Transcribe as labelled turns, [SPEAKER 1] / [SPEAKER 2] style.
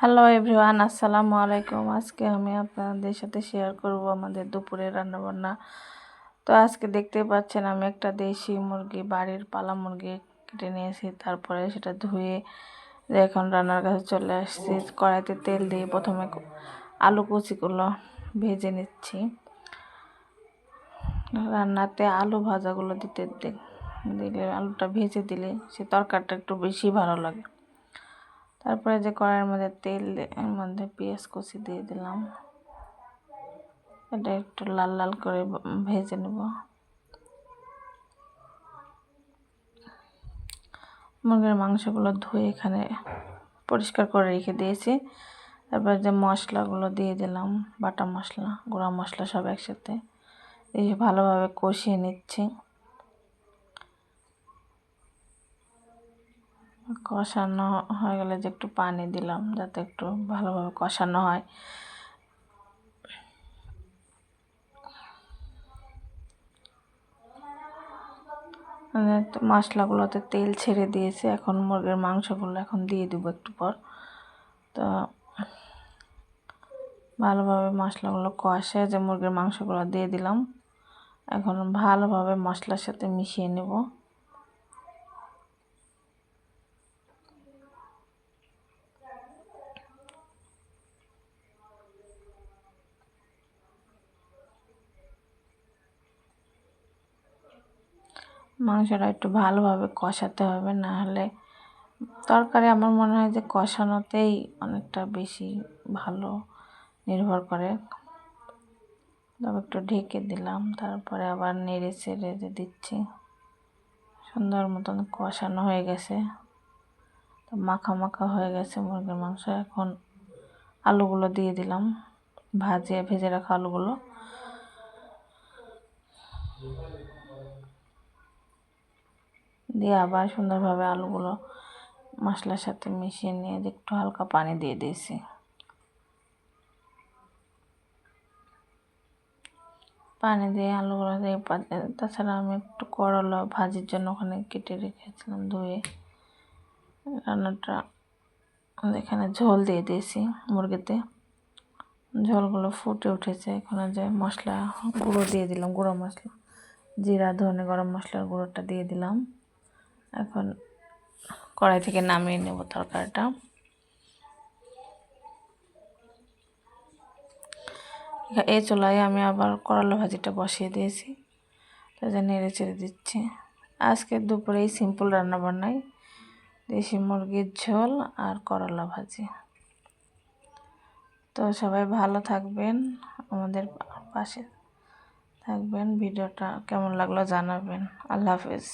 [SPEAKER 1] Hello everyone, আসসালামু আলাইকুম। আজকে আমি আপনাদের সাথে শেয়ার করব আমাদের দুপুরের রান্নাবান্না। তো আজকে দেখতে পাচ্ছেন আমি একটা দেশি মুরগি, বাড়ির পালা মুরগি কেটে নিয়েছি। তারপরে সেটা ধুয়ে এখন রান্নার কাছে চলে আসছি। কড়াইতে তেল দিয়ে প্রথমে আলু কুচিগুলো ভেজে নিচ্ছি। রান্নাতে আলু ভাজাগুলো দিলে আলুটা ভেজে দিলে সে তরকারিটা একটু বেশি ভালো লাগে। তারপরে যে কড়াইয়ের মধ্যে তেল এর মধ্যে পেঁয়াজ কুচি দিয়ে দিলাম। এটা একটু লাল লাল করে ভেজে নেব। মুরগির মাংসগুলো ধুয়ে এখানে পরিষ্কার করে রেখে দিয়েছি। তারপরে যে মশলাগুলো দিয়ে দিলাম, বাটা মশলা, গুঁড়া মশলা সব একসাথে দিয়ে ভালোভাবে কষিয়ে নিচ্ছি। কষানো হয়ে গেলে যে একটু পানি দিলাম যাতে একটু ভালোভাবে কষানো হয়। মশলাগুলোতে তেল ছেড়ে দিয়েছে। এখন মুরগির মাংসগুলো এখন দিয়ে দেবো একটু পর। তো ভালোভাবে মশলাগুলো কষে যে মুরগির মাংসগুলো দিয়ে দিলাম। এখন ভালোভাবে মশলার সাথে মিশিয়ে নেব। মাংসটা একটু ভালোভাবে কষাতে হবে, না হলে তরকারি আমার মনে হয় যে কষানোতেই অনেকটা বেশি ভালো নির্ভর করে। তবে একটু ঢেকে দিলাম, তারপরে আবার নেড়ে চেড়ে দিচ্ছি। সুন্দর মতন কষানো হয়ে গেছে, তো মাখা মাখা হয়ে গেছে মুরগির মাংস। এখন আলুগুলো দিয়ে দিলাম, ভেজে রাখা আলুগুলো দিয়ে আবার সুন্দরভাবে আলুগুলো মশলার সাথে মিশিয়ে নিয়ে একটু হালকা পানি দিয়ে দিয়েছি। পানি দিয়ে আলুগুলো দিয়ে তাছাড়া আমি একটু করলা ভাজির জন্য ওখানে কেটে রেখেছিলাম ধুয়ে। রান্নাটা এখানে ঝোল দিয়ে দিয়েছি মুরগিতে, ঝোলগুলো ফুটে উঠেছে। এখানে যে মশলা গুঁড়ো দিয়ে দিলাম, গুঁড়ো মশলা, জিরা, ধনে, গরম মশলার গুঁড়োটা দিয়ে দিলাম। এখন কড়াই থেকে নামিয়ে নেব তরকারিটা। এই চুলায় আমি আবার করলা ভাজিটা বসিয়ে দিয়েছি, তাই নেড়ে চেড়ে দিচ্ছি। আজকে দুপুরে এই সিম্পল রান্না বান্নাই, দেশি মুরগির ঝোল আর করলা ভাজি। তো সবাই ভালো থাকবেন, আমাদের পাশে থাকবেন। ভিডিওটা কেমন লাগলো জানাবেন। আল্লাহ হাফেজ।